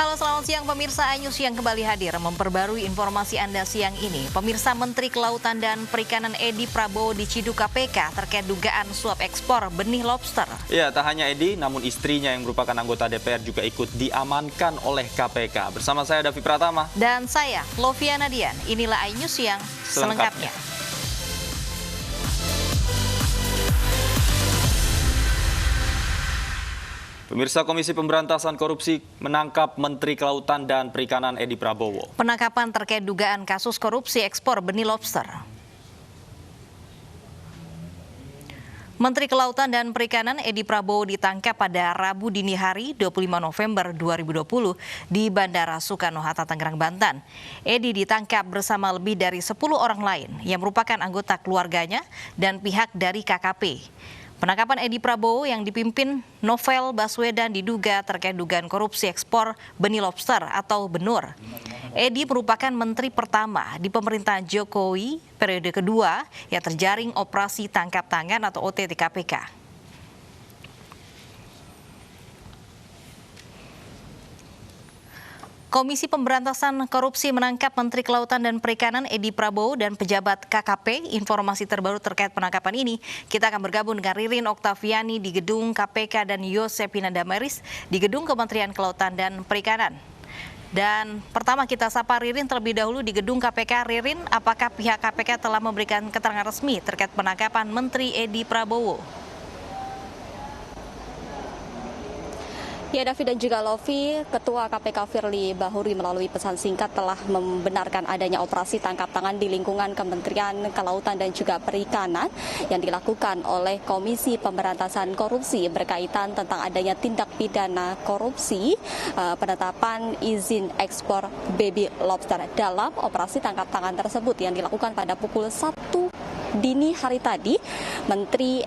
Halo, selamat siang pemirsa. iNews yang kembali hadir memperbarui informasi Anda siang ini. Pemirsa, Menteri Kelautan dan Perikanan Edi Prabowo diciduk KPK terkait dugaan suap ekspor benih lobster. Ya, tak hanya Edi, namun istrinya yang merupakan anggota DPR juga ikut diamankan oleh KPK. Bersama saya Davi Pratama. Dan saya, Loviana Dian. Inilah iNews yang selengkapnya. Pemirsa, Komisi Pemberantasan Korupsi menangkap Menteri Kelautan dan Perikanan Edi Prabowo. Penangkapan terkait dugaan kasus korupsi ekspor benih lobster. Menteri Kelautan dan Perikanan Edi Prabowo ditangkap pada Rabu dini hari 25 November 2020 di Bandara Soekarno-Hatta, Tangerang, Banten. Edi ditangkap bersama lebih dari 10 orang lain yang merupakan anggota keluarganya dan pihak dari KKP. Penangkapan Edi Prabowo yang dipimpin Novel Baswedan diduga terkait dugaan korupsi ekspor benih lobster atau BENUR. Edi merupakan menteri pertama di pemerintahan Jokowi periode kedua yang terjaring operasi tangkap tangan atau OTT KPK. Komisi Pemberantasan Korupsi menangkap Menteri Kelautan dan Perikanan Edi Prabowo dan pejabat KKP. Informasi terbaru terkait penangkapan ini, kita akan bergabung dengan Ririn Oktaviani di gedung KPK dan Yosefina Damaris di gedung Kementerian Kelautan dan Perikanan. Dan pertama kita sapa Ririn terlebih dahulu di gedung KPK. Ririn, apakah pihak KPK telah memberikan keterangan resmi terkait penangkapan Menteri Edi Prabowo? Ya, Davi dan juga Lovi, Ketua KPK Firly Bahuri melalui pesan singkat telah membenarkan adanya operasi tangkap tangan di lingkungan Kementerian Kelautan dan juga Perikanan yang dilakukan oleh Komisi Pemberantasan Korupsi berkaitan tentang adanya tindak pidana korupsi penetapan izin ekspor baby lobster. Dalam operasi tangkap tangan tersebut yang dilakukan pada pukul 1 dini hari tadi, Menteri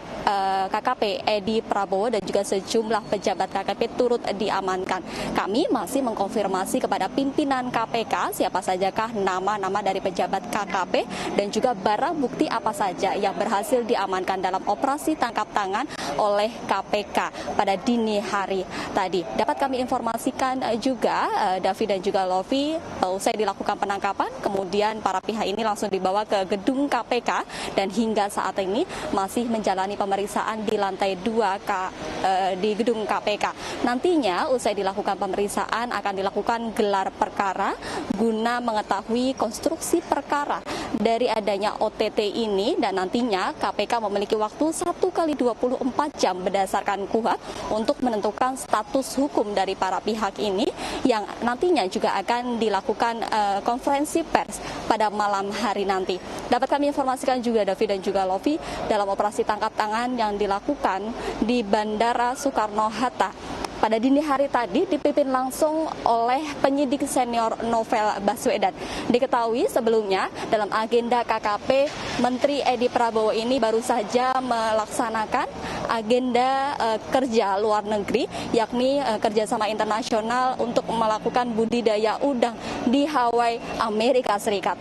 KKP Edi Prabowo dan juga sejumlah pejabat KKP turut diamankan. Kami masih mengkonfirmasi kepada pimpinan KPK siapa sajakah nama-nama dari pejabat KKP dan juga barang bukti apa saja yang berhasil diamankan dalam operasi tangkap tangan oleh KPK pada dini hari tadi. Dapat kami informasikan juga, Davi dan juga Lovi, usai dilakukan penangkapan, kemudian para pihak ini langsung dibawa ke gedung KPK dan hingga saat ini masih menjalani pemeriksaan di lantai 2 di gedung KPK. Nantinya usai dilakukan pemeriksaan akan dilakukan gelar perkara guna mengetahui konstruksi perkara dari adanya OTT ini, dan nantinya KPK memiliki waktu 1 kali 24 jam berdasarkan KUHP untuk menentukan status hukum dari para pihak ini yang nantinya juga akan dilakukan konferensi pers pada malam hari nanti. Dapat kami informasikan juga, Davi dan juga Lovi, dalam operasi tangkap tangan yang dilakukan di Bandara Soekarno-Hatta pada dini hari tadi dipimpin langsung oleh penyidik senior Novel Baswedan. Diketahui sebelumnya dalam agenda KKP, Menteri Edi Prabowo ini baru saja melaksanakan agenda kerja luar negeri, yakni kerjasama internasional untuk melakukan budidaya udang di Hawaii, Amerika Serikat.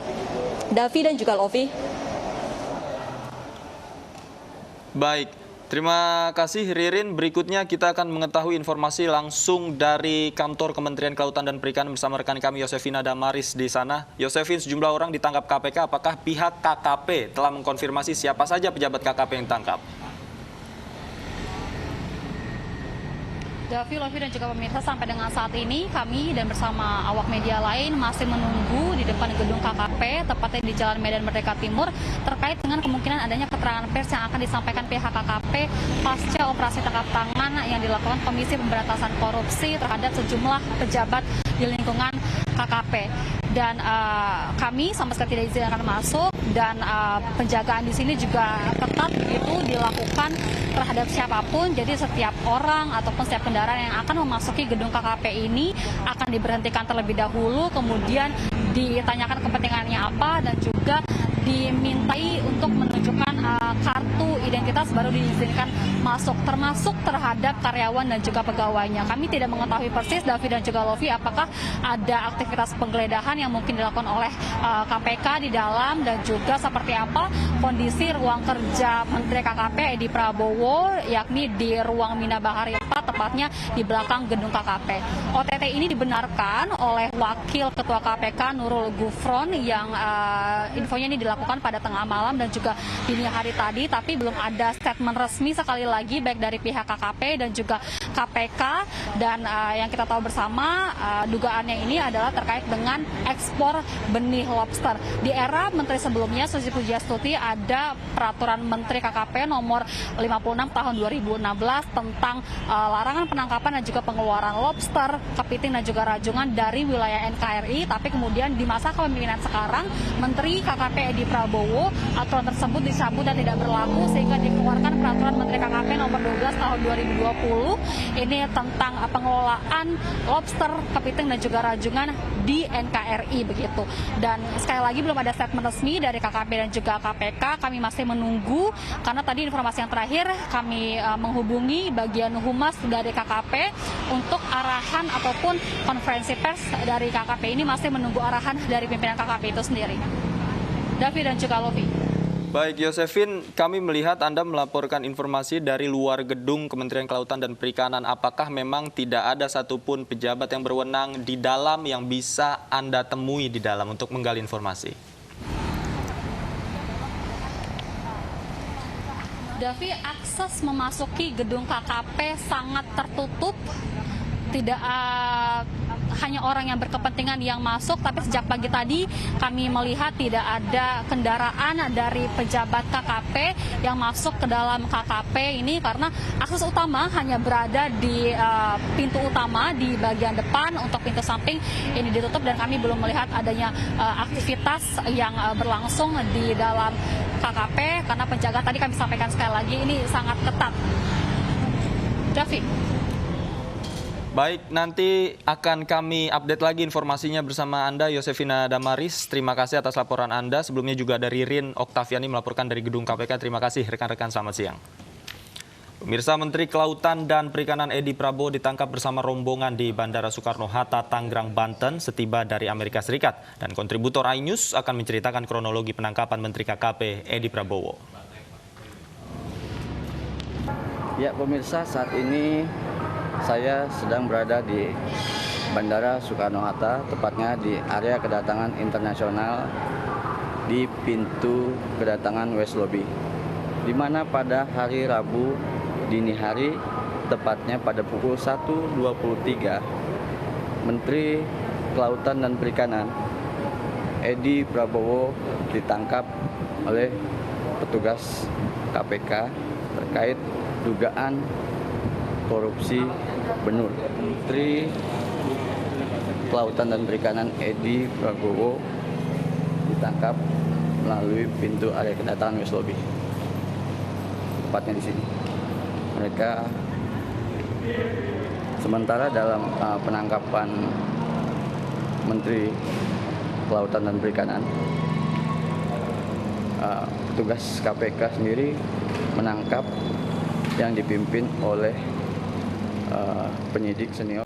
Davi dan juga Lovi. Baik, terima kasih Ririn. Berikutnya kita akan mengetahui informasi langsung dari kantor Kementerian Kelautan dan Perikanan bersama rekan kami Yosefina Damaris di sana. Yosefin, sejumlah orang ditangkap KPK. Apakah pihak KKP telah mengkonfirmasi siapa saja pejabat KKP yang ditangkap? Davi, Lovi dan juga pemirsa, sampai dengan saat ini kami dan bersama awak media lain masih menunggu di depan gedung KKP, tepatnya di Jalan Medan Merdeka Timur, terkait dengan kemungkinan adanya keterangan pers yang akan disampaikan pihak KKP pasca operasi tangkap tangan yang dilakukan Komisi Pemberantasan Korupsi terhadap sejumlah pejabat di lingkungan KKP. Dan kami sama sekali tidak izinkan masuk, dan penjagaan di sini juga ketat begitu dilakukan terhadap siapapun. Jadi setiap orang ataupun setiap kendaraan yang akan memasuki gedung KKP ini akan diberhentikan terlebih dahulu, kemudian ditanyakan kepentingannya apa, dan juga dimintai untuk menunjukkan kartu identitas baru diizinkan masuk, termasuk terhadap karyawan dan juga pegawainya. Kami tidak mengetahui persis, Davi dan juga Lovi, apakah ada aktivitas penggeledahan yang mungkin dilakukan oleh KPK di dalam, dan juga seperti apa kondisi ruang kerja Menteri KKP Edi Prabowo, yakni di ruang Mina Bahari tepatnya di belakang gedung KKP. OTT ini dibenarkan oleh Wakil Ketua KPK Nurul Gufron yang infonya ini dilakukan pada tengah malam dan juga dini hari tadi, tapi belum ada statement resmi sekali lagi baik dari pihak KKP dan juga KPK. Dan yang kita tahu bersama dugaannya ini adalah terkait dengan ekspor benih lobster. Di era Menteri sebelumnya Susi Pujiastuti ada peraturan Menteri KKP nomor 56 tahun 2016 tentang larangan penangkapan dan juga pengeluaran lobster, kepiting dan juga rajungan dari wilayah NKRI. Tapi kemudian di masa kepemimpinan sekarang Menteri KKP Edi Prabowo, aturan tersebut dicabut dan tidak berlaku sehingga dikeluarkan peraturan Menteri KKP nomor 12 tahun 2020 ini tentang pengelolaan lobster, kepiting dan juga rajungan di NKRI begitu. Dan sekali lagi belum ada statement resmi dari KKP dan juga KPK. Kami masih menunggu karena tadi informasi yang terakhir kami menghubungi bagian humas dari KKP untuk arahan ataupun konferensi pers dari KKP ini masih menunggu arahan dari pimpinan KKP itu sendiri. David dan juga Lovi. Baik, Yosefin, kami melihat Anda melaporkan informasi dari luar gedung Kementerian Kelautan dan Perikanan. Apakah memang tidak ada satupun pejabat yang berwenang di dalam yang bisa Anda temui di dalam untuk menggali informasi? Davi, akses memasuki gedung KKP sangat tertutup. Tidak hanya orang yang berkepentingan yang masuk, tapi sejak pagi tadi kami melihat tidak ada kendaraan dari pejabat KKP yang masuk ke dalam KKP ini karena akses utama hanya berada di pintu utama di bagian depan. Untuk pintu samping ini ditutup dan kami belum melihat adanya aktivitas yang berlangsung di dalam KKP karena penjaga tadi kami sampaikan sekali lagi ini sangat ketat. David. Baik, nanti akan kami update lagi informasinya bersama Anda, Yosefina Damaris. Terima kasih atas laporan Anda. Sebelumnya juga dari Ririn Oktaviani melaporkan dari gedung KPK. Terima kasih rekan-rekan, selamat siang. Pemirsa, Menteri Kelautan dan Perikanan Edi Prabowo ditangkap bersama rombongan di Bandara Soekarno-Hatta, Tangerang, Banten setiba dari Amerika Serikat. Dan kontributor iNews akan menceritakan kronologi penangkapan Menteri KKP Edi Prabowo. Ya, pemirsa, saat ini saya sedang berada di Bandara Soekarno-Hatta, tepatnya di area kedatangan internasional di pintu kedatangan West Lobby, di mana pada hari Rabu dini hari, tepatnya pada pukul 1.23, Menteri Kelautan dan Perikanan Edi Prabowo ditangkap oleh petugas KPK terkait dugaan korupsi benur. Menteri Kelautan dan Perikanan Edi Prabowo ditangkap melalui pintu area kedatangan West Lobby. Tepatnya di sini. Mereka sementara dalam penangkapan Menteri Kelautan dan Perikanan, petugas KPK sendiri menangkap yang dipimpin oleh penyidik senior.